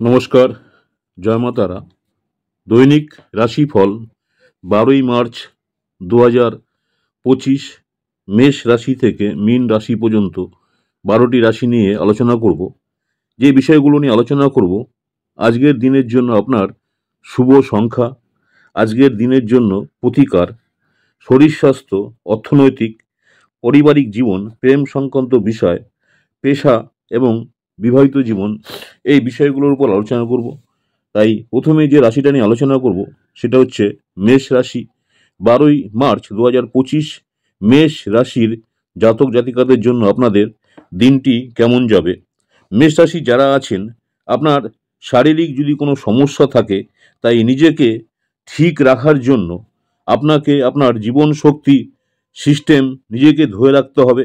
নমস্কার, জয় মা তারা। দৈনিক রাশিফল 12ই মার্চ 2025 মেষ রাশি থেকে মীন রাশি পর্যন্ত 12টি রাশি নিয়ে আলোচনা করব। যে বিষয়গুলো নিয়ে আলোচনা করব, আজকের দিনের জন্য আপনার শুভ সংখ্যা, আজকের দিনের জন্য প্রতিকার, শরীর স্বাস্থ্য, অর্থনৈতিক, পারিবারিক জীবন, প্রেম সংক্রান্ত বিষয়, পেশা এবং বিবাহিত জীবন, এই বিষয়গুলোর উপর আলোচনা করব। তাই প্রথমে যে রাশিটা নিয়ে আলোচনা করব সেটা হচ্ছে মেষ রাশি। 12ই মার্চ 2025 মেষ রাশির জাতক জাতিকাদের জন্য আপনাদের দিনটি কেমন যাবে। মেষ রাশি যারা আছেন, আপনার শারীরিক যদি কোনো সমস্যা থাকে, তাই নিজেকে ঠিক রাখার জন্য আপনাকে আপনার জীবন শক্তি সিস্টেম নিজেকে ধরে রাখতে হবে।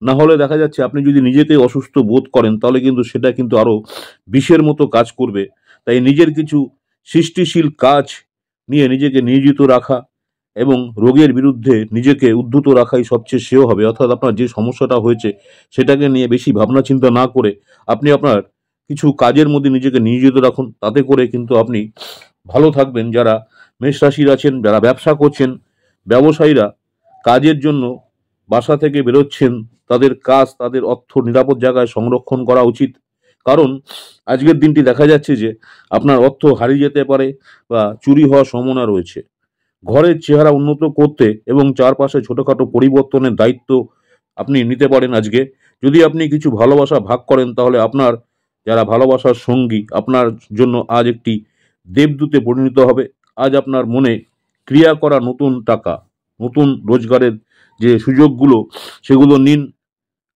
না হলে দেখা যাচ্ছে আপনি যদি নিজেকে অসুস্থ বোধ করেন, তাহলে কিন্তু সেটা কিন্তু আরও বিষের মতো কাজ করবে। তাই নিজের কিছু সৃষ্টিশীল কাজ নিয়ে নিজেকে নিয়োজিত রাখা এবং রোগের বিরুদ্ধে নিজেকে উদ্ধত রাখাই সবচেয়ে শ্রেয় হবে। অর্থাৎ আপনার যে সমস্যাটা হয়েছে সেটাকে নিয়ে বেশি ভাবনা চিন্তা না করে আপনি আপনার কিছু কাজের মধ্যে নিজেকে নিয়োজিত রাখুন, তাতে করে কিন্তু আপনি ভালো থাকবেন। যারা মেষ রাশির আছেন, যারা ব্যবসা করছেন, ব্যবসায়ীরা কাজের জন্য বাসা থেকে বেরোচ্ছেন, তাদের কাজ, তাদের অর্থ নিরাপদ জায়গায় সংরক্ষণ করা উচিত। কারণ আজকের দিনটি দেখা যাচ্ছে যে আপনার অর্থ হারিয়ে যেতে পারে বা চুরি হওয়ার সম্ভাবনা রয়েছে। ঘরের চেহারা উন্নত করতে এবং চারপাশে ছোটোখাটো পরিবর্তনের দায়িত্ব আপনি নিতে পারেন আজকে। যদি আপনি কিছু ভালোবাসা ভাগ করেন, তাহলে আপনার যারা ভালোবাসার সঙ্গী আপনার জন্য আজ একটি দেবদূতে পরিণত হবে। আজ আপনার মনে ক্রিয়া করা নতুন টাকা, নতুন রোজগারের যে সুযোগগুলো, সেগুলো নিন।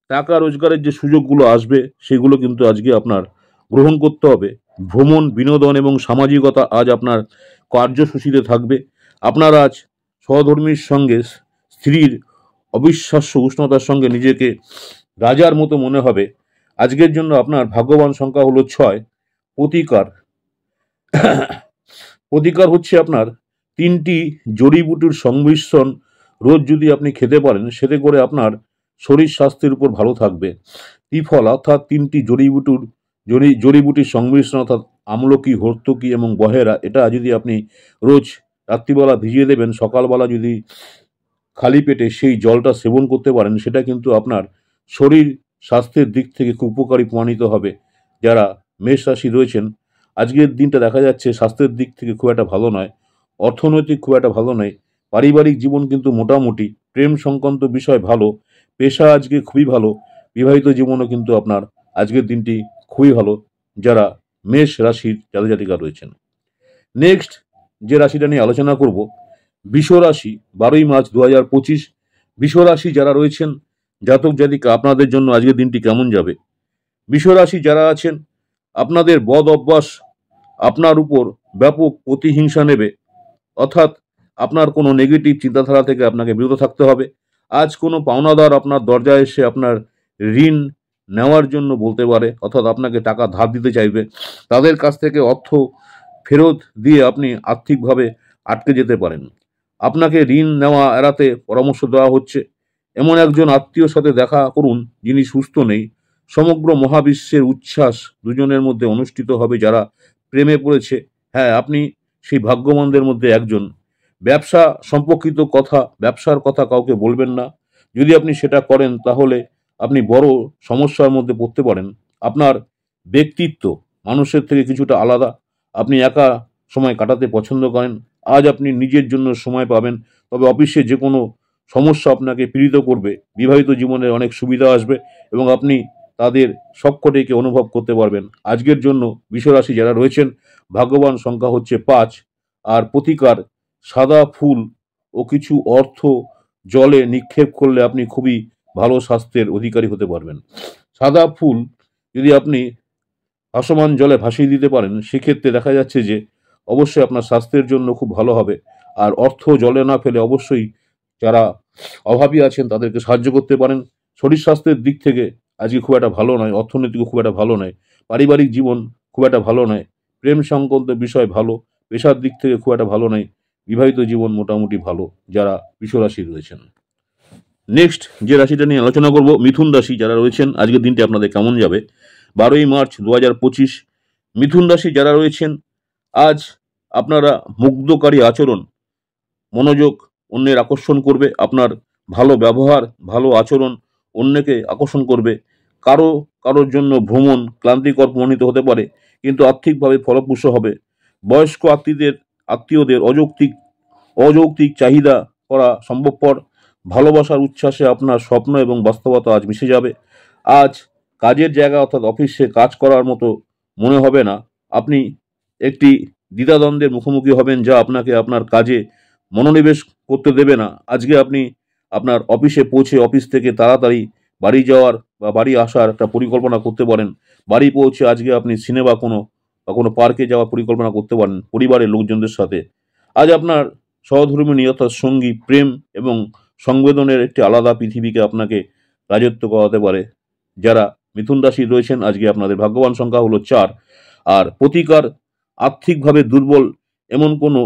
টাকা রোজগারের যে সুযোগগুলো আসবে সেগুলো কিন্তু আজকে আপনার গ্রহণ করতে হবে। ভ্রমণ, বিনোদন এবং সামাজিকতা আজ আপনার কার্যসূচিতে থাকবে। আপনার আজ সহধর্মীর সঙ্গে স্ত্রীর অবিশ্বাস্য উষ্ণতার সঙ্গে নিজেকে রাজার মতো মনে হবে। আজকের জন্য আপনার ভাগ্যবান সংখ্যা হলো 6। প্রতিকার প্রতিকার হচ্ছে আপনার 3টি জড়িবুটির সংমিশ্রণ রোজ যদি আপনি খেতে পারেন, সেতে করে আপনার শরীর স্বাস্থ্যের উপর ভালো থাকবে। ত্রিফল অর্থাৎ 3টি জড়িবুটির সংমিশ্রণ, অর্থাৎ আমলকি, হর্তকি এবং বহেরা, এটা যদি আপনি রোজ রাত্রিবেলা ভিজিয়ে দেবেন, সকালবেলা যদি খালি পেটে সেই জলটা সেবন করতে পারেন, সেটা কিন্তু আপনার শরীর স্বাস্থ্যের দিক থেকে খুব উপকারী প্রমাণিত হবে। যারা মেষ রাশি রয়েছেন, আজকের দিনটা দেখা যাচ্ছে স্বাস্থ্যের দিক থেকে খুব একটা ভালো নয়, অর্থনৈতিক খুব একটা ভালো নয়, পারিবারিক জীবন কিন্তু মোটামুটি, প্রেম সংক্রান্ত বিষয় ভালো, পেশা আজকে খুবই ভালো, বিবাহিত জীবনও কিন্তু আপনার আজকের দিনটি খুবই ভালো যারা মেষ রাশির জাতক জাতিকা রয়েছেন। নেক্সট যে রাশিটা নিয়ে আলোচনা করব, বৃষ রাশি। 12ই মার্চ 2025 বৃষ রাশি যারা রয়েছেন, জাতক জাতিকা, আপনাদের জন্য আজকের দিনটি কেমন যাবে। বৃষ রাশি যারা আছেন, আপনাদের বদ অভ্যাস আপনার উপর ব্যাপক প্রতিহিংসা নেবে। অর্থাৎ আপনার কোনো নেগেটিভ চিন্তাধারা থেকে আপনাকে বিরত থাকতে হবে। আজ কোনো পাওনাদার আপনার দরজায় এসে আপনার ঋণ নেওয়ার জন্য বলতে পারে, অর্থাৎ আপনাকে টাকা ধার দিতে চাইবে। তাদের কাছ থেকে অর্থ ফেরত দিয়ে আপনি আর্থিকভাবে আটকে যেতে পারেন। আপনাকে ঋণ নেওয়া এড়াতে পরামর্শ দেওয়া হচ্ছে। এমন একজন আত্মীয়র সাথে দেখা করুন যিনি সুস্থ নেই। সমগ্র মহাবিশ্বের উচ্ছ্বাস দুজনের মধ্যে অনুষ্ঠিত হবে যারা প্রেমে পড়েছে। হ্যাঁ, আপনি সেই ভাগ্যবানদের মধ্যে একজন। ব্যবসা সম্পর্কিত কথা, ব্যবসার কথা কাউকে বলবেন না। যদি আপনি সেটা করেন, তাহলে আপনি বড় সমস্যার মধ্যে পড়তে পারেন। আপনার ব্যক্তিত্ব মানুষের থেকে কিছুটা আলাদা। আপনি একা সময় কাটাতে পছন্দ করেন। আজ আপনি নিজের জন্য সময় পাবেন। তবে অফিসে যে কোনো সমস্যা আপনাকে পীড়িত করবে। বিবাহিত জীবনে অনেক সুবিধা আসবে এবং আপনি তাদের সবকটিকে অনুভব করতে পারবেন। আজকের জন্য বৃষ রাশি যারা রয়েছেন, ভাগ্যবান সংখ্যা হচ্ছে 5। আর প্রতিকার, সাদা ফুল ও কিছু অর্থ জলে নিক্ষেপ করলে আপনি খুবই ভালো স্বাস্থ্যের অধিকারী হতে পারবেন। সাদা ফুল যদি আপনি ভাসমান জলে ভাসিয়ে দিতে পারেন, সেক্ষেত্রে দেখা যাচ্ছে যে অবশ্যই আপনার স্বাস্থ্যের জন্য খুব ভালো হবে। আর অর্থ জলে না ফেলে অবশ্যই যারা অভাবী আছেন তাদেরকে সাহায্য করতে পারেন। শরীর স্বাস্থ্যের দিক থেকে আজকে খুব একটা ভালো নয়, অর্থনৈতিকও খুব একটা ভালো নয়, পারিবারিক জীবন খুব একটা ভালো নয়, প্রেম সংক্রান্ত বিষয় ভালো, পেশার দিক থেকে খুব একটা ভালো নয়, বিবাহিত জীবন মোটামুটি ভালো যারা বৃষ রাশি রয়েছেন। নেক্সট যে রাশিটা নিয়ে আলোচনা করব, মিথুন রাশি যারা রয়েছেন, আজকের দিনটি আপনাদের কেমন যাবে। 12ই মার্চ 2025 মিথুন রাশি যারা রয়েছেন, আজ আপনারা মুগ্ধকারী আচরণ, মনোযোগ অন্যের আকর্ষণ করবে। আপনার ভালো ব্যবহার, ভালো আচরণ অন্যকে আকর্ষণ করবে। কারোর জন্য ভ্রমণ ক্লান্তিকর প্রমাণিত হতে পারে, কিন্তু আর্থিকভাবে ফলপ্রসূ হবে। বয়স্ক আত্মীয়দের অযৌক্তিক চাহিদা করা সম্ভবপর। ভালোবাসার উচ্ছ্বাসে আপনার স্বপ্ন এবং বাস্তবতা আজ মিশে যাবে। আজ কাজের জায়গা অর্থাৎ অফিসে কাজ করার মতো মনে হবে না। আপনি একটি দ্বিধাদ্বন্দ্বের মুখোমুখি হবেন, যা আপনাকে আপনার কাজে মনোনিবেশ করতে দেবে না। আজকে আপনি আপনার অফিসে পৌঁছে অফিস থেকে তাড়াতাড়ি বাড়ি যাওয়ার বা বাড়ি আসার একটা পরিকল্পনা করতে পারেন। বাড়ি পৌঁছে আজকে আপনি সিনেমা কোনো পার্কে যাওয়ার পরিকল্পনা করতে পারেন পরিবারের লোকজনদের সাথে। আজ আপনার সহধর্মিণী অর্থাৎ সঙ্গী প্রেম এবং সংবেদনের একটি আলাদা পৃথিবীকে আপনাকে রাজত্ব করাতে পারে। যারা মিথুন রাশি রয়েছেন, আজকে আপনাদের ভাগ্যবান সংখ্যা হলো 4। আর প্রতিকার, আর্থিকভাবে দুর্বল এমন কোনো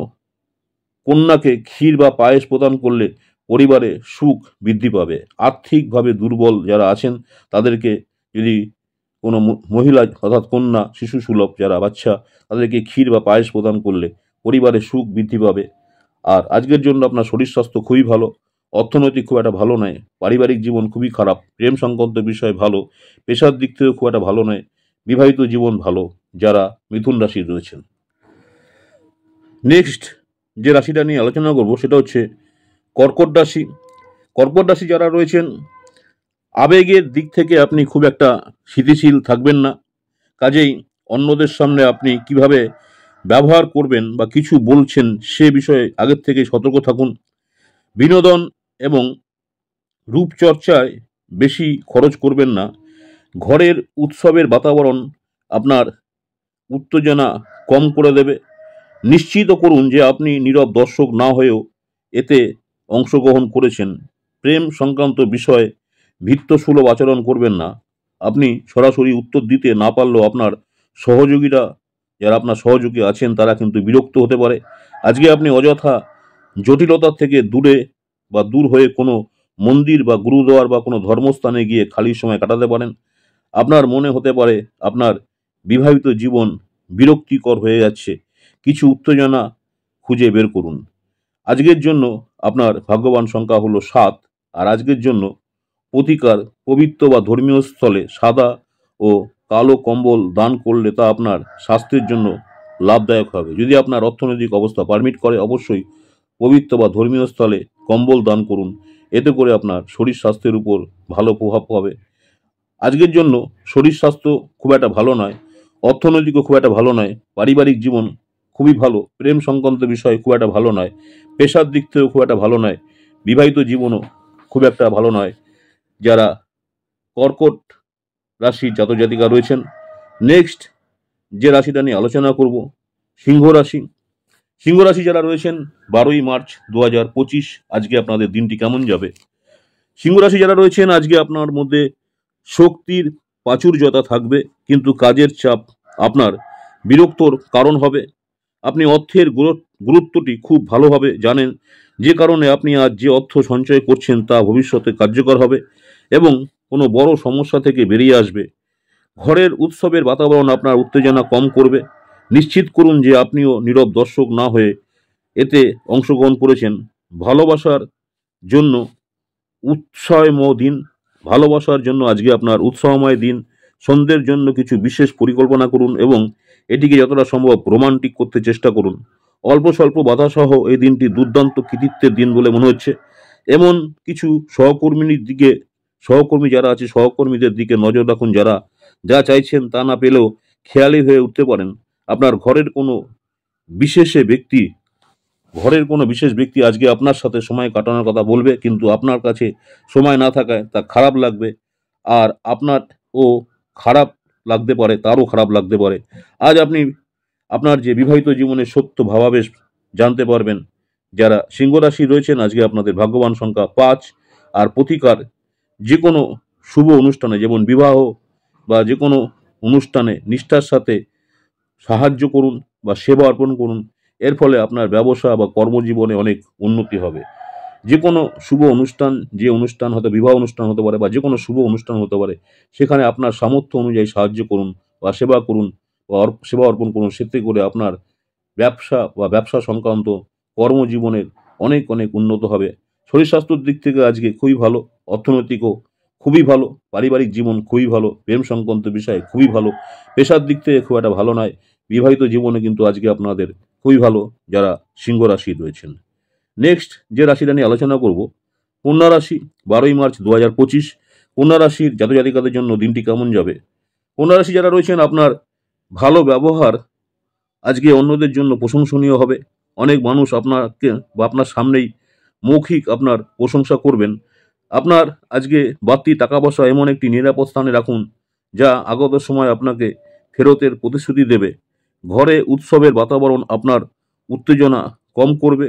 কন্যাকে ক্ষীর বা পায়েস প্রদান করলে পরিবারে সুখ বৃদ্ধি পাবে। আর্থিকভাবে দুর্বল যারা আছেন তাদেরকে যদি কোনো মহিলা অর্থাৎ কন্যা, শিশু সুলভ যারা বাচ্চা, তাদেরকে ক্ষীর বা পায়েস প্রদান করলে পরিবারে সুখ বৃদ্ধি পাবে। আর আজকের জন্য আপনার শরীর স্বাস্থ্য খুবই ভালো, অর্থনৈতিক খুব একটা ভালো নয়, পারিবারিক জীবন খুবই খারাপ, প্রেম সংক্রান্ত বিষয় ভালো, পেশার দিক থেকেও খুব একটা ভালো নয়, বিবাহিত জীবন ভালো যারা মিথুন রাশি রয়েছেন। নেক্সট যে রাশিটা নিয়ে আলোচনা করব সেটা হচ্ছে কর্কট রাশি। কর্কট রাশি যারা রয়েছেন, আবেগের দিক থেকে আপনি খুব একটা স্থিতিশীল থাকবেন না। কাজেই অন্যদের সামনে আপনি কিভাবে ব্যবহার করবেন বা কিছু বলছেন সে বিষয়ে আগের থেকে সতর্ক থাকুন। বিনোদন এবং রূপচর্চায় বেশি খরচ করবেন না। ঘরের উৎসবের বাতাবরণ আপনার উত্তেজনা কম করে দেবে। নিশ্চিত করুন যে আপনি নীরব দর্শক না হয়েও এতে অংশগ্রহণ করেছেন। প্রেম সংক্রান্ত বিষয়ে ভৃত্যসুলভ আচরণ করবেন না। আপনি সরাসরি উত্তর দিতে না পারলেও যারা আপনার সহযোগী আছেন তারা কিন্তু বিরক্ত হতে পারে। আজকে আপনি অযথা জটিলতার থেকে দূর হয়ে কোনো মন্দির বা গুরুদুয়ার বা কোনো ধর্মস্থানে গিয়ে খালি সময় কাটাতে পারেন। আপনার মনে হতে পারে আপনার বিবাহিত জীবন বিরক্তিকর হয়ে যাচ্ছে। কিছু উত্তেজনা খুঁজে বের করুন। আজকের জন্য আপনার ভাগ্যবান সংখ্যা হলো 7। আর আজকের জন্য প্রতিকার, পবিত্র বা ধর্মীয় স্থলে সাদা ও কালো কম্বল দান করলে তা আপনার স্বাস্থ্যের জন্য লাভদায়ক হবে। যদি আপনার অর্থনৈতিক অবস্থা পারমিট করে অবশ্যই পবিত্র বা ধর্মীয় স্থলে কম্বল দান করুন। এতে করে আপনার শরীর স্বাস্থ্যের উপর ভালো প্রভাব পাবে। আজকের জন্য শরীর স্বাস্থ্য খুব একটা ভালো নয়, অর্থনৈতিকও খুব একটা ভালো নয়, পারিবারিক জীবন খুবই ভালো, প্রেম সংক্রান্ত বিষয় খুব একটা ভালো নয়, পেশার দিক থেকেও খুব একটা ভালো নয়, বিবাহিত জীবনও খুব একটা ভালো নয় যারা কর্কট রাশির জাতক জাতিকা রয়েছেন। নেক্সট যে রাশিটা নিয়ে আলোচনা করব, সিংহ রাশি। সিংহ রাশি যারা রয়েছেন, 12ই মার্চ 2025 আজকে আপনাদের দিনটি কেমন যাবে? সিংহ রাশি যারা রয়েছেন, আজকে আপনার মধ্যে শক্তির প্রাচুর্যতা থাকবে, কিন্তু কাজের চাপ আপনার বিরক্তর কারণ হবে। আপনি অর্থের গুরুত্বটি খুব ভালোভাবে জানেন, যে কারণে আপনি আজ যে অর্থ সঞ্চয় করছেন তা ভবিষ্যতে কার্যকর হবে এবং কোনো বড় সমস্যা থেকে বেরিয়ে আসবে। ঘরের উৎসবের বাতাবরণ আপনার উত্তেজনা কম করবে। নিশ্চিত করুন যে আপনিও নীরব দর্শক না হয়ে এতে অংশগ্রহণ করেছেন। ভালোবাসার জন্য উৎসাহময় দিন। ভালোবাসার জন্য আজকে আপনার উৎসাহময় দিন। সন্ধ্যের জন্য কিছু বিশেষ পরিকল্পনা করুন এবং এটিকে যতটা সম্ভব রোমান্টিক করতে চেষ্টা করুন। অল্প স্বল্প বাধাসহ এই দিনটি দুর্দান্ত কৃতিত্বের দিন বলে মনে হচ্ছে। এমন কিছু সহকর্মী যারা আছে সহকর্মীদের দিকে নজর রাখুন, যারা যা চাইছেন তা না পেলেও খেয়ালি হয়ে উঠতে পারেন। আপনার ঘরের কোনো বিশেষ ব্যক্তি আজকে আপনার সাথে সময় কাটানোর কথা বলবে, কিন্তু আপনার কাছে সময় না থাকায় তা খারাপ লাগবে। আর আপনারও খারাপ লাগতে পারে, তারও খারাপ লাগতে পারে। আজ আপনি আপনার যে বিবাহিত জীবনের সত্য ভাবাবেশ জানতে পারবেন। যারা সিংহ রাশি রয়েছেন, আজকে আপনাদের ভাগ্যবান সংখ্যা 5। আর প্রতিকার, যে কোনো শুভ অনুষ্ঠানে যেমন বিবাহ বা যে কোনো অনুষ্ঠানে নিষ্ঠার সাথে সাহায্য করুন বা সেবা অর্পণ করুন। এর ফলে আপনার ব্যবসা বা কর্মজীবনে অনেক উন্নতি হবে। যে কোনো শুভ অনুষ্ঠান, যে অনুষ্ঠান হয়তো বিবাহ অনুষ্ঠান হতে পারে বা যে কোনো শুভ অনুষ্ঠান হতে পারে, সেখানে আপনার সামর্থ্য অনুযায়ী সাহায্য করুন বা সেবা করুন। বা সেবা অর্পণ করুন, সেতে করে আপনার ব্যবসা বা ব্যবসা সংক্রান্ত কর্মজীবনের অনেক অনেক উন্নত হবে। শরীর স্বাস্থ্যের দিক থেকে আজকে খুবই ভালো, অর্থনৈতিকও খুবই ভালো, পারিবারিক জীবন খুবই ভালো, প্রেম সংক্রান্ত বিষয়ে খুবই ভালো, পেশার দিক থেকে খুব একটা ভালো নয়, বিবাহিত জীবনে কিন্তু আজকে আপনাদের খুবই ভালো যারা সিংহ রাশি রয়েছেন। নেক্সট যে রাশিটা নিয়ে আলোচনা করব, কন্যা রাশি। 12ই মার্চ 2025 কন্যা রাশির জাতক জাতিকাদের জন্য দিনটি কেমন যাবে? কন্যা রাশি যারা রয়েছেন, আপনার ভালো ব্যবহার আজকে অন্যদের জন্য প্রশংসনীয় হবে। অনেক মানুষ আপনাকে বা আপনার সামনেই মৌখিক আপনার প্রশংসা করবেন। আপনার আজকে বাড়তি টাকা পয়সা এমন একটি নিরাপদ স্থানে রাখুন যা আগত সময় আপনাকে ফেরতের প্রতিশ্রুতি দেবে। ঘরে উৎসবের বাতাবরণ আপনার উত্তেজনা কম করবে।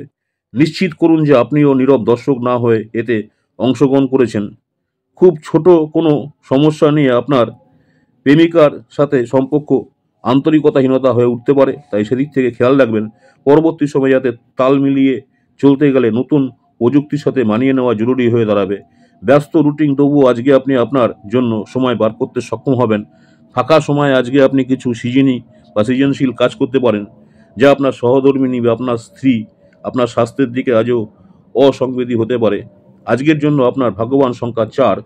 নিশ্চিত করুন যে আপনিও নীরব দর্শক না হয়ে এতে অংশগ্রহণ করেছেন। খুব ছোট কোনো সমস্যা নিয়ে আপনার প্রেমিকার সাথে সম্পর্ক আন্তরিকতাহীনতা হয়ে উঠতে পারে, তাই সেদিক থেকে খেয়াল রাখবেন। পরবর্তী সময়ে যাতে তাল মিলিয়ে চলতে গেলে নতুন প্রযুক্তির সাথে মানিয়ে নেওয়া জরুরি হয়ে দাঁড়াবে। ব্যস্ত রুটিন তবুও আজকে আপনি আপনার জন্য সময় বার করতে সক্ষম হবেন। ফাঁকা সময়ে আজকে আপনি কিছু সৃজনশীল কাজ করতে পারেন, যা আপনার সহধর্মিণী বা আপনার স্ত্রী আপনার স্বাস্থ্যের দিকে আজও অসংবেদী হতে পারে। আজকের জন্য আপনার ভাগ্যবান সংখ্যা 4,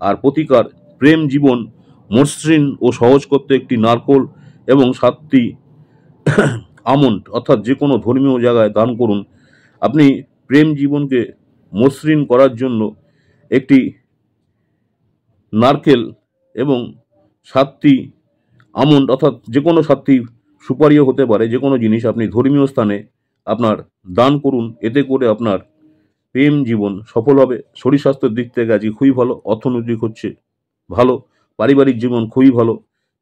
আর প্রতিকার প্রেম জীবন মসৃণ ও সহজ করতে একটি নারকোল এবং 7টি আমন্ড অর্থাৎ যে কোনো ধর্মীয় জায়গায় দান করুন। আপনি প্রেম জীবনকে মসৃণ করার জন্য একটি নারকেল এবং 7টি আমন্ড অর্থাৎ যে কোনো 7টি সুপারিও হতে পারে, যে কোনো জিনিস আপনি ধর্মীয় স্থানে আপনার দান করুন। এতে করে আপনার প্রেম জীবন সফল হবে। শরীর স্বাস্থ্যের দিক থেকে আজকে খুবই ভালো, অর্থনৈতিক হচ্ছে ভালো, পারিবারিক জীবন খুবই ভালো,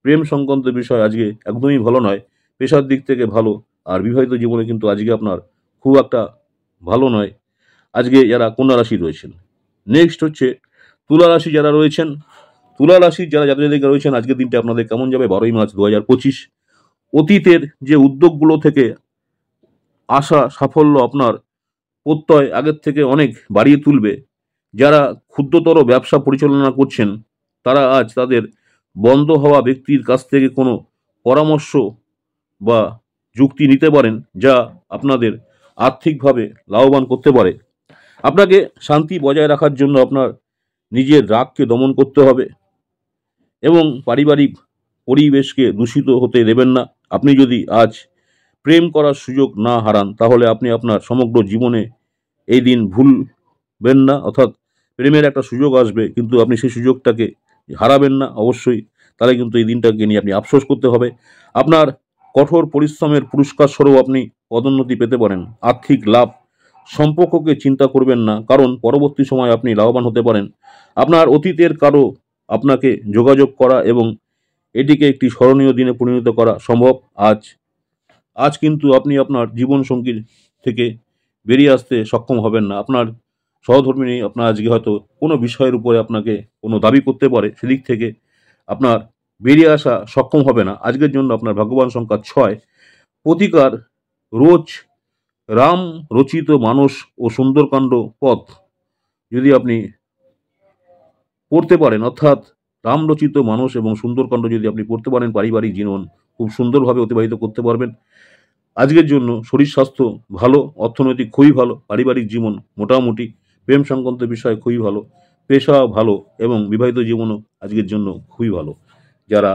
প্রেম সংক্রান্ত বিষয় আজকে একদমই ভালো নয়, পেশার দিক থেকে ভালো, আর বিবাহিত জীবনে কিন্তু আজকে আপনার খুব একটা ভালো নয় আজকে যারা কন্যা রাশি রয়েছেন। নেক্সট হচ্ছে তুলা রাশি যারা রয়েছেন, তুলা রাশির যারা জাতক জাতিকা রয়েছেন, আজকের দিনটা আপনাদের কেমন যাবে? 12ই মার্চ 2025 অতীতের যে উদ্যোগগুলো থেকে আসা সাফল্য আপনার প্রত্যয় আগের থেকে অনেক বাড়িয়ে তুলবে। যারা ক্ষুদ্রতর ব্যবসা পরিচালনা করছেন, তারা আজ তাদের বন্ধ হওয়া ব্যক্তির কাছ থেকে কোনো পরামর্শ বা যুক্তি নিতে পারেন, যা আপনাদের আর্থিকভাবে লাভবান করতে পারে। আপনাকে শান্তি বজায় রাখার জন্য আপনার নিজের রাগকে দমন করতে হবে এবং পারিবারিক পরিবেশকে দূষিত হতে দেবেন না। আপনি যদি আজ প্রেম করার সুযোগ না হারান, তাহলে আপনি আপনার সমগ্র জীবনে এই দিন ভুলবেন না। অর্থাৎ প্রেমের একটা সুযোগ আসবে, কিন্তু আপনি সেই সুযোগটাকে হারাবেন না অবশ্যই। তাহলে কিন্তু এই দিনটাকে নিয়ে আপনি আফসোস করতে হবে। আপনার কঠোর পরিশ্রমের পুরস্কার স্বরূপ আপনি পদোন্নতি পেতে পারেন। আর্থিক লাভ সম্পর্ককে চিন্তা করবেন না, কারণ পরবর্তী সময় আপনি লাভবান হতে পারেন। আপনার অতীতের কারো আপনাকে যোগাযোগ করা এবং এটিকে একটি স্মরণীয় দিনে পরিণত করা সম্ভব। আজ কিন্তু আপনি আপনার জীবনসঙ্গীর থেকে বেরিয়ে আসতে সক্ষম হবেন না। আপনার সহধর্মিণী আপনার আজকে হয়তো কোনো বিষয়ের উপরে আপনাকে কোনো দাবি করতে পারে, সেদিক থেকে আপনার বেরিয়ে আসা সক্ষম হবে না। আজকের জন্য আপনার ভাগ্যবান সংখ্যা 6। প্রতিকার রোজ রাম রচিত মানস ও সুন্দরকাণ্ড পথ যদি আপনি পড়তে পারেন, অর্থাৎ রাম রচিত মানস এবং সুন্দরকাণ্ড যদি আপনি পড়তে পারেন, পারিবারিক জীবন খুব সুন্দরভাবে অতিবাহিত করতে পারবেন। আজকের জন্য শরীর স্বাস্থ্য ভালো, অর্থনৈতিক খুবই ভালো, পারিবারিক জীবন মোটামুটি, প্রেম সংক্রান্ত বিষয় খুবই ভালো, পেশা ভালো এবং বিবাহিত জীবনও আজকের জন্য খুবই ভালো। যারা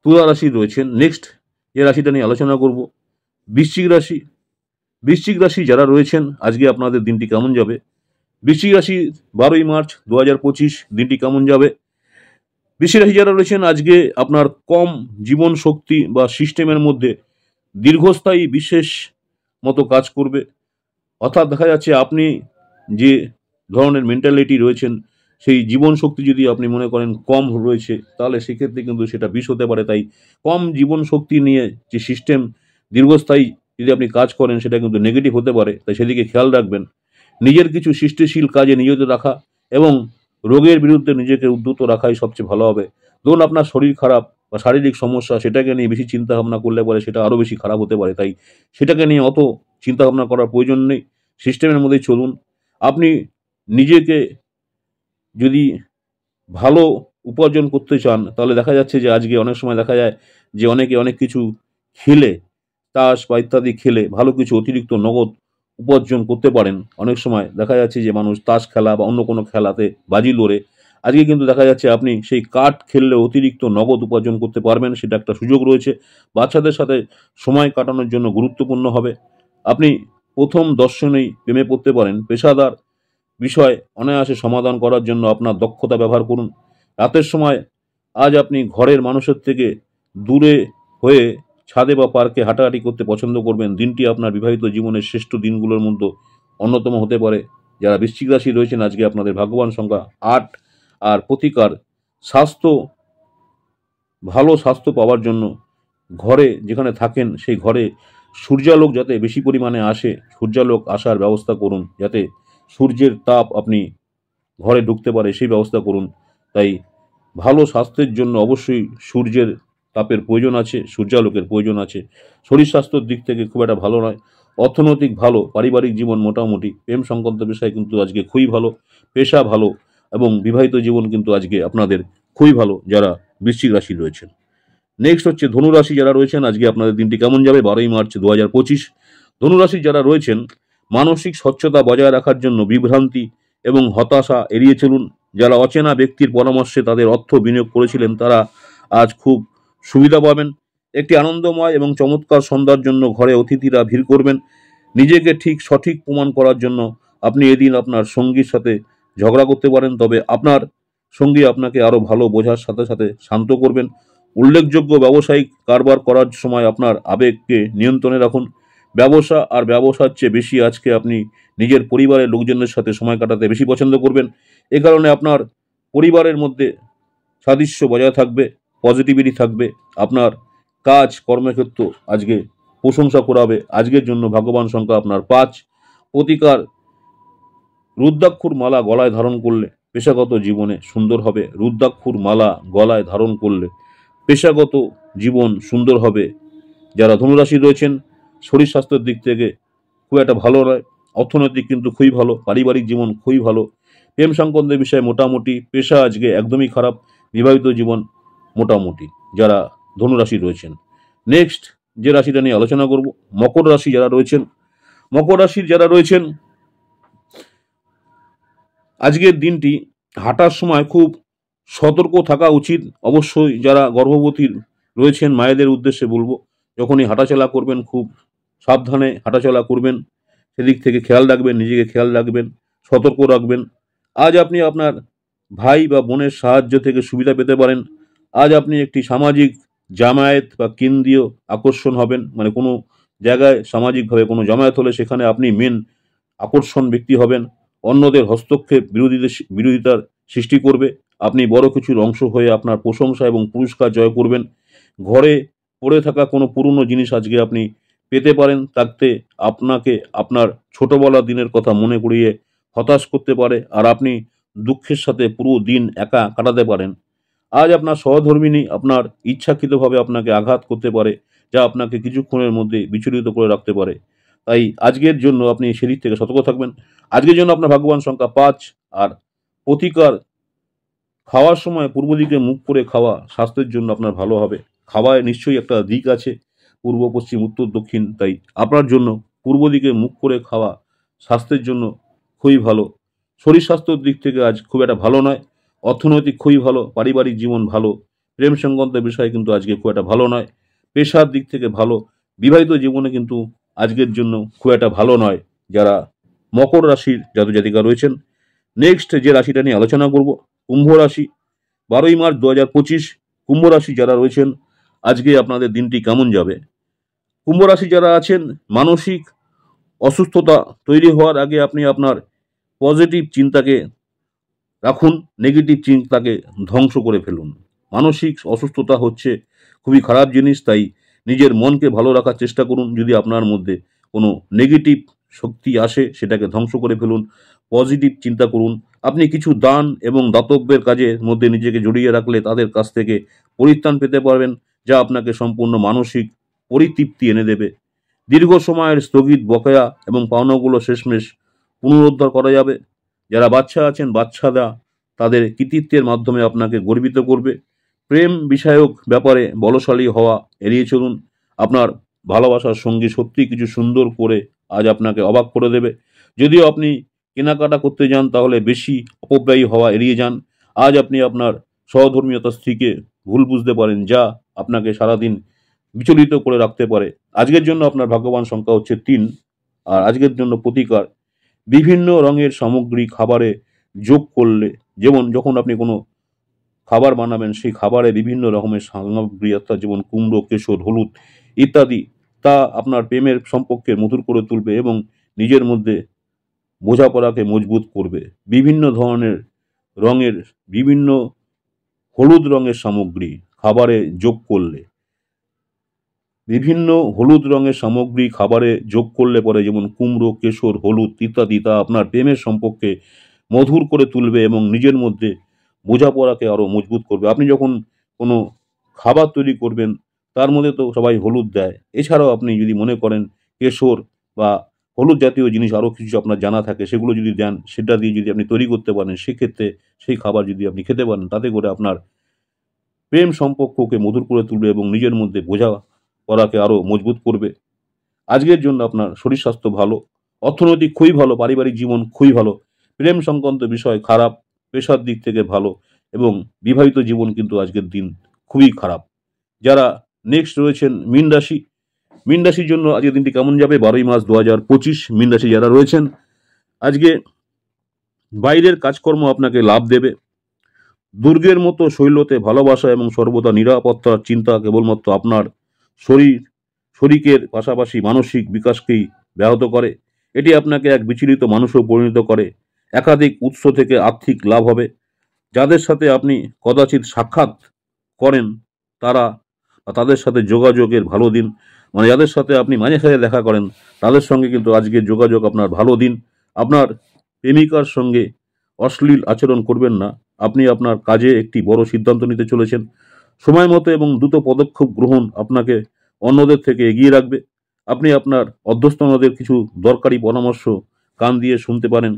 তুলা রাশি রয়েছেন, নেক্সট যে রাশিটা নিয়ে আলোচনা করব, বৃশ্চিক রাশি। বৃশ্চিক রাশি যারা রয়েছেন, আজকে আপনাদের দিনটি কেমন যাবে? বৃশ্চিক রাশি 12ই মার্চ 2025 দিনটি কেমন যাবে? বৃশ্চিক রাশি যারা রয়েছেন, আজকে আপনার কম জীবন শক্তি বা সিস্টেমের মধ্যে দীর্ঘস্থায়ী বিশেষ মতো কাজ করবে। অর্থাৎ দেখা যাচ্ছে আপনি যে ধরনের মেন্টালিটি রয়েছেন, সেই জীবন শক্তি যদি আপনি মনে করেন কম রয়েছে, তাহলে সেক্ষেত্রে কিন্তু সেটা বিষ হতে পারে। তাই কম জীবন শক্তি নিয়ে যে সিস্টেম দীর্ঘস্থায়ী যদি আপনি কাজ করেন, সেটা কিন্তু নেগেটিভ হতে পারে। তাই সেদিকে খেয়াল রাখবেন। নিজের কিছু সৃষ্টিশীল কাজে নিয়োজিত রাখা এবং রোগের বিরুদ্ধে নিজেকে উদ্যত রাখাই সবচেয়ে ভালো হবে। ধরুন আপনার শরীর খারাপ বা শারীরিক সমস্যা, সেটাকে নিয়ে বেশি চিন্তা ভাবনা করলে পরে সেটা আরও বেশি খারাপ হতে পারে। তাই সেটাকে নিয়ে অত চিন্তা ভাবনা করার প্রয়োজন নেই, সিস্টেমের মধ্যেই চলুন। আপনি নিজেকে যদি ভালো উপার্জন করতে চান, তাহলে দেখা যাচ্ছে যে আজকে অনেক সময় দেখা যায় যে অনেকে অনেক কিছু খেলে, তাস বা ইত্যাদি খেলে ভালো কিছু অতিরিক্ত নগদ উপার্জন করতে পারেন। অনেক সময় দেখা যাচ্ছে যে মানুষ তাস খেলা বা অন্য কোনো খেলাতে বাজি লড়ে আজকে কিন্তু দেখা যাচ্ছে আপনি সেই কার্ড খেললে অতিরিক্ত নগদ উপার্জন করতে পারবেন, সেটা একটা সুযোগ রয়েছে। বাচ্চাদের সাথে সময় কাটানোর জন্য গুরুত্বপূর্ণ হবে। আপনি প্রথম দর্শনেই প্রেমে পড়তে পারেন। পেশাদার বিষয় অনায়াসে সমাধান করার জন্য আপনার দক্ষতা ব্যবহার করুন। রাতের সময় আজ আপনি ঘরের মানুষের থেকে দূরে হয়ে ছাদে বা পার্কে হাঁটাহাঁটি করতে পছন্দ করবেন। দিনটি আপনার বিবাহিত জীবনের শ্রেষ্ঠ দিনগুলোর মধ্যে অন্যতম হতে পারে। যারা বৃশ্চিক রাশি রয়েছেন আজকে আপনাদের ভাগ্যবান সংখ্যা ৮। আর প্রতিকার স্বাস্থ্য, ভালো স্বাস্থ্য পাওয়ার জন্য ঘরে যেখানে থাকেন সেই ঘরে সূর্যালোক যাতে বেশি পরিমাণে আসে, সূর্যালোক আসার ব্যবস্থা করুন, যাতে সূর্যের তাপ আপনি ঘরে ঢুকতে পারে সেই ব্যবস্থা করুন। তাই ভালো স্বাস্থ্যের জন্য অবশ্যই সূর্যের তাপের প্রয়োজন আছে, সূর্যালোকের প্রয়োজন আছে। শরীর স্বাস্থ্যের দিক থেকে খুব একটা ভালো নয়। অর্থনৈতিক ভালো, পারিবারিক জীবন মোটামুটি, প্রেম সংক্রান্ত বিষয় কিন্তু আজকে খুবই ভালো, পেশা ভালো এবং বিবাহিত জীবন কিন্তু আজকে আপনাদের খুবই ভালো যারা বৃশ্চিক রাশি রয়েছেন। নেক্সট হচ্ছে ধনুরাশি যারা রয়েছেন আজকে আপনাদের দিনটি কেমন যাবে 12ই মার্চ 2025। ধনুরাশি যারা রয়েছেন মানসিক স্বচ্ছতা বজায় রাখার জন্য বিভ্রান্তি এবং হতাশা এড়িয়ে চলুন। যারা অচেনা ব্যক্তির পরামর্শে তাদের অর্থ বিনিয়োগ করেছিলেন তারা আজ খুব সুবিধা পাবেন। একটি আনন্দময় এবং চমৎকার সন্ধ্যার জন্য ঘরে অতিথিরা ভিড় করবেন। নিজেকে সঠিক প্রমাণ করার জন্য আপনি এদিন আপনার সঙ্গীর সাথে ঝগড়া করতে পারেন, তবে আপনার সঙ্গী আপনাকে আরও ভালো বোঝার সাথে সাথে শান্ত করবেন। উল্লেখযোগ্য ব্যবসায়িক কারবার করার সময় আপনার আবেগকে নিয়ন্ত্রণে রাখুন। ব্যবসা আর ব্যবসার চেয়ে বেশি আজকে আপনি নিজের পরিবারের লোকজনের সাথে সময় কাটাতে বেশি পছন্দ করবেন। এ কারণে আপনার পরিবারের মধ্যে সাদৃশ্য বজায় থাকবে, পজিটিভিটি থাকবে। আপনার কাজ কর্মক্ষেত্র আজকে প্রশংসা করাবে। আজকের জন্য ভাগ্যবান সংখ্যা আপনার 5। প্রতিকার রুদ্রাক্ষুর মালা গলায় ধারণ করলে পেশাগত জীবনে সুন্দর হবে। রুদ্রাক্ষুর মালা গলায় ধারণ করলে পেশাগত জীবন সুন্দর হবে। যারা ধনুরাশি রয়েছেন শরীর স্বাস্থ্যের দিক থেকে খুব একটা ভালো নয়, অর্থনৈতিক কিন্তু খুবই ভালো, পারিবারিক জীবন খুবই ভালো, প্রেম সংক্রান্ত বিষয়ে মোটামুটি, পেশা আজকে একদমই খারাপ, বিবাহিত জীবন মোটামুটি যারা ধনুরাশি রয়েছেন। নেক্সট যে রাশিটা নিয়ে আলোচনা করব, মকর রাশি যারা রয়েছেন। মকর রাশির যারা রয়েছেন আজকের দিনটি হাঁটার সময় খুব সতর্ক থাকা উচিত। অবশ্যই যারা গর্ভবতী রয়েছেন মায়েদের উদ্দেশ্যে বলবো, যখনই হাঁটাচলা করবেন খুব সাবধানে হাঁটাচলা করবেন, সেদিক থেকে খেয়াল রাখবেন, নিজেকে খেয়াল রাখবেন, সতর্ক রাখবেন। আজ আপনি আপনার ভাই বা বোনের সাহায্য থেকে সুবিধা পেতে পারেন। আজ আপনি একটি সামাজিক জামায়াত বা কেন্দ্রীয় আকর্ষণ হবেন, মানে কোনো জায়গায় সামাজিকভাবে কোনো জামায়াত হলে সেখানে আপনি মেন আকর্ষণ ব্যক্তি হবেন। অন্যদের হস্তক্ষেপ বিরোধিতার সৃষ্টি করবে। আপনি বড় কিছুর অংশ হয়ে আপনার প্রশংসা এবং পুরস্কার জয় করবেন। ঘরে পড়ে থাকা কোনো পুরনো জিনিস আজকে আপনি পেতে পারেন, তাতে আপনাকে আপনার ছোটবেলার দিনের কথা মনে করিয়ে হতাশ করতে পারে, আর আপনি দুঃখের সাথে পুরো দিন একা কাটাতে পারেন। আজ আপনার সহধর্মিণী আপনার ইচ্ছাকৃতভাবে আপনাকে আঘাত করতে পারে, যা আপনাকে কিছুক্ষণের মধ্যে বিচলিত করে রাখতে পারে। তাই আজকের জন্য আপনি সেদিক থেকে সতর্ক থাকবেন। আজকের জন্য আপনার ভাগ্যবান সংখ্যা 5। আর প্রতিকার খাওয়ার সময় পূর্ব দিকে মুখ করে খাওয়া স্বাস্থ্যের জন্য আপনার ভালো হবে। খাওয়ায় নিশ্চয়ই একটা দিক আছে, পূর্ব পশ্চিম উত্তর দক্ষিণ, তাই আপনার জন্য পূর্ব দিকে মুখ করে খাওয়া স্বাস্থ্যের জন্য খুবই ভালো। শরীর স্বাস্থ্যের দিক থেকে আজ খুব একটা ভালো নয়। অর্থনৈতিক খুবই ভালো, পারিবারিক জীবন ভালো, প্রেম সংক্রান্ত বিষয় কিন্তু আজকে খুব একটা ভালো নয়। পেশার দিক থেকে ভালো, বিবাহিত জীবনে কিন্তু আজকের জন্য খুব একটা ভালো নয় যারা মকর রাশির জাতক জাতিকা রয়েছেন। নেক্সট যে রাশিটা নিয়ে আলোচনা করব, কুম্ভ রাশি। 12ই মার্চ 2025। কুম্ভ রাশি যারা রয়েছেন আজকে আপনাদের দিনটি কেমন যাবে? কুম্ভ রাশি যারা আছেন মানসিক অসুস্থতা তৈরি হওয়ার আগে আপনি আপনার পজিটিভ চিন্তাকে রাখুন, নেগেটিভ চিন্তাকে ধ্বংস করে ফেলুন। মানসিক অসুস্থতা হচ্ছে খুবই খারাপ জিনিস, তাই নিজের মনকে ভালো রাখার চেষ্টা করুন। যদি আপনার মধ্যে কোনো নেগেটিভ শক্তি আসে সেটাকে ধ্বংস করে ফেলুন, পজিটিভ চিন্তা করুন। আপনি কিছু দান এবং দাতব্যের কাজের মধ্যে নিজেকে জড়িয়ে রাখলে তাদের কাছ থেকে পরিত্রাণ পেতে পারবেন, যা আপনাকে সম্পূর্ণ মানসিক পরিতৃপ্তি এনে দেবে। দীর্ঘ সময়ের স্থগিত বকেয়া এবং পাওনাগুলো শেষমেশ পুনরুদ্ধার করা যাবে। যারা বাচ্চা আছেন বাচ্চারা তাদের কৃতিত্বের মাধ্যমে আপনাকে গর্বিত করবে। প্রেম বিষয়ক ব্যাপারে বলশালী হওয়া এড়িয়ে চলুন। আপনার ভালোবাসার সঙ্গী সত্যি কিছু সুন্দর করে আজ আপনাকে অবাক করে দেবে। যদিও আপনি কেনাকাটা করতে যান তাহলে বেশি অপব্যয়ী হওয়া এড়িয়ে যান। আজ আপনি আপনার সহধর্মীয়তা স্ত্রীকে ভুল বুঝতে পারেন, যা আপনাকে সারাদিন বিচলিত করে রাখতে পারে। আজকের জন্য আপনার ভাগ্যবান সংখ্যা হচ্ছে 3। আর আজকের জন্য প্রতিকার, বিভিন্ন রঙের সামগ্রী খাবারে যোগ করলে, যেমন যখন আপনি কোনো খাবার বানাবেন সেই খাবারে বিভিন্ন রকমের সামগ্রী অর্থাৎ যেমন কুমড়ো, কেশর, হলুদ ইত্যাদি, তা আপনার প্রেমের সম্পর্কে মধুর করে তুলবে এবং নিজের মধ্যে বোঝাপড়াকে মজবুত করবে। বিভিন্ন ধরনের রঙের, বিভিন্ন হলুদ রঙের সামগ্রী খাবারে যোগ করলে, বিভিন্ন হলুদ রঙের সামগ্রী খাবারে যোগ করলে পরে যেমন কুমড়ো, কেশর, হলুদ ইত্যাদি, তা আপনার প্রেমের সম্পর্কে মধুর করে তুলবে এবং নিজের মধ্যে বোঝাপড়াকে আরও মজবুত করবে। আপনি যখন কোনো খাবার তৈরি করবেন তার মধ্যে তো সবাই হলুদ দেয়, এছাড়াও আপনি যদি মনে করেন কেশর বা হলুদ জাতীয় জিনিস আরও কিছু আপনার জানা থাকে সেগুলো যদি দেন, সেটা দিয়ে যদি আপনি তৈরি করতে পারেন, সেক্ষেত্রে সেই খাবার যদি আপনি খেতে পারেন তাতে করে আপনার প্রেম সম্পর্ককে মধুর করে তুলবে এবং নিজের মধ্যে বোঝাপড়াকে আরও মজবুত করবে। আজকের জন্য আপনার শরীর স্বাস্থ্য ভালো, অর্থনৈতিক খুবই ভালো, পারিবারিক জীবন খুবই ভালো, প্রেম সংক্রান্ত বিষয় খারাপ, পেশার দিক থেকে ভালো এবং বিবাহিত জীবন কিন্তু আজকের দিন খুবই খারাপ। যারা নেক্সট রয়েছেন মীন রাশি, মীন রাশির জন্য আজকের দিনটি কেমন যাবে? 12ই মার্চ 2025 মীন রাশি যারা রয়েছেন, আজকে বাইরের কাজকর্ম আপনাকে লাভ দেবে। দুর্গের মতো শৈলতে ভালোবাসা এবং সর্বদা নিরাপত্তার চিন্তা কেবলমাত্র আপনার শরীরের পাশাপাশি মানসিক বিকাশকেই ব্যাহত করে। এটি আপনাকে এক বিচলিত মানুষও পরিণত করে। একাধিক উৎস থেকে আর্থিক লাভ হবে। যাদের সাথে আপনি কদাচিৎ সাক্ষাৎ করেন তারা, তাদের সাথে যোগাযোগের ভালো দিন, মানে যাদের সাথে আপনি মাঝে সাঝে দেখা করেন তাদের সঙ্গে কিন্তু আজকে যোগাযোগ আপনার ভালো দিন। আপনার প্রেমিকার সঙ্গে অশ্লীল আচরণ করবেন না। আপনি আপনার কাজে একটি বড় সিদ্ধান্ত নিতে চলেছেন। সময় মতো এবং দ্রুত পদক্ষেপ গ্রহণ আপনাকে অন্যদের থেকে এগিয়ে রাখবে। আপনি আপনার অধ্যস্তনদের কিছু দরকারি পরামর্শ কান দিয়ে শুনতে পারেন।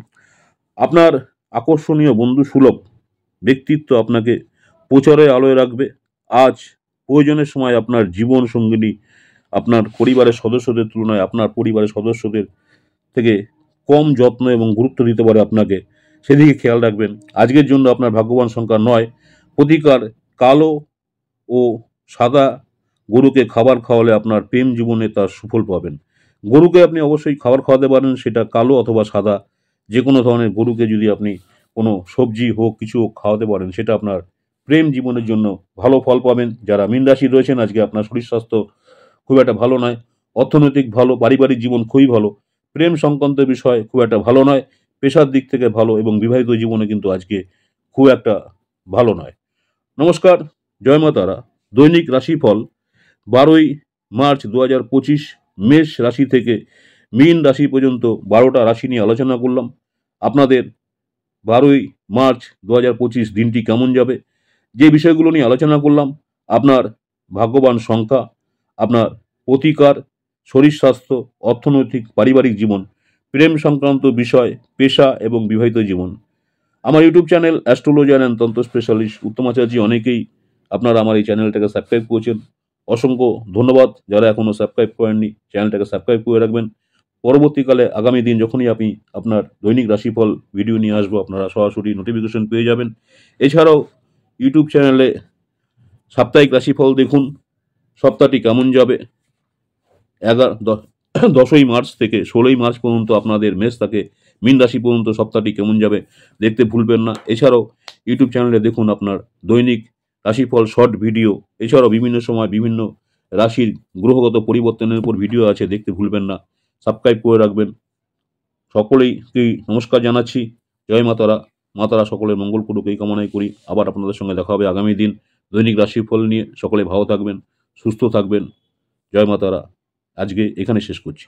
আপনার আকর্ষণীয় বন্ধু সুলভ ব্যক্তিত্ব আপনাকে প্রচারে আলোয় রাখবে। আজ প্রয়োজনের সময় আপনার জীবন সঙ্গিনী আপনার পরিবারের সদস্যদের তুলনায় আপনার পরিবারের সদস্যদের থেকে কম যত্ন এবং গুরুত্ব দিতে পারে আপনাকে, সেদিকে খেয়াল রাখবেন। আজকের জন্য আপনার ভাগ্যবান সংখ্যা 9। প্রতিকার, কালো ও সাদা গরুকে খাবার খাওয়ালে আপনার প্রেম জীবনে তার সুফল পাবেন। গরুকে আপনি অবশ্যই খাবার খাওয়াতে পারেন, সেটা কালো অথবা সাদা যে কোনো ধরনের গরুকে যদি আপনি কোনো সবজি হোক কিছু হোক খাওয়াতে পারেন, সেটা আপনার প্রেম জীবনের জন্য ভালো ফল পাবেন। যারা মীন রাশি রয়েছেন, আজকে আপনার শরীর স্বাস্থ্য খুব একটা ভালো নয়, অর্থনৈতিক ভালো, পারিবারিক জীবন খুবই ভালো, প্রেম সংক্রান্ত বিষয় খুব একটা ভালো নয়, পেশার দিক থেকে ভালো এবং বিবাহিত জীবনে কিন্তু আজকে খুব একটা ভালো নয়। নমস্কার, জয় মা তারা। দৈনিক রাশিফল 12ই মার্চ 2025 মেষ রাশি থেকে মীন রাশি পর্যন্ত 12টা রাশি নিয়ে আলোচনা করলাম। আপনাদের 12ই মার্চ 2025 দিনটি কেমন যাবে, যে বিষয়গুলো নিয়ে আলোচনা করলাম, আপনার ভাগ্যবান সংখ্যা, আপনার প্রতিকার, শরীর স্বাস্থ্য, অর্থনৈতিক পারিবারিক জীবন, প্রেম সংক্রান্ত বিষয়, পেশা এবং বিবাহিত জীবন। আমার ইউটিউব চ্যানেল অ্যাস্ট্রোলজার অ্যান্ড তন্ত্র স্পেশালিস্ট উত্তম আচার্য, অনেকেই আপনারা আমার এই চ্যানেলটাকে সাবস্ক্রাইব করেছেন, অসংখ্য ধন্যবাদ। যারা এখনও সাবস্ক্রাইব করেননি চ্যানেলটাকে সাবস্ক্রাইব করে রাখবেন। পরবর্তীকালে আগামী দিন যখনই আমি আপনার দৈনিক রাশিফল ভিডিও নিয়ে আসবো, আপনারা সরাসরি নোটিফিকেশন পেয়ে যাবেন। এছাড়াও ইউটিউব চ্যানেলে সাপ্তাহিক রাশিফল দেখুন, সপ্তাহটি কেমন যাবে 10ই মার্চ থেকে 16ই মার্চ পর্যন্ত আপনাদের মেষ থেকে মীন রাশি পর্যন্ত সপ্তাহটি কেমন যাবে দেখতে ভুলবেন না। এছাড়াও ইউটিউব চ্যানেলে দেখুন আপনার দৈনিক রাশিফল শর্ট ভিডিও, এছাড়াও বিভিন্ন সময় বিভিন্ন রাশির গ্রহগত পরিবর্তনের উপর ভিডিও আছে, দেখতে ভুলবেন না, সাবস্ক্রাইব করে রাখবেন। সকলেই নমস্কার জানাচ্ছি। জয় মাতারা। মাতারা সকলের মঙ্গল করুক এই কামনাই করি। আবার আপনাদের সঙ্গে দেখা হবে আগামী দিন দৈনিক রাশিফল নিয়ে। সকলে ভালো থাকবেন, সুস্থ থাকবেন। জয় মাতারা। আজকে এখানে শেষ করছি।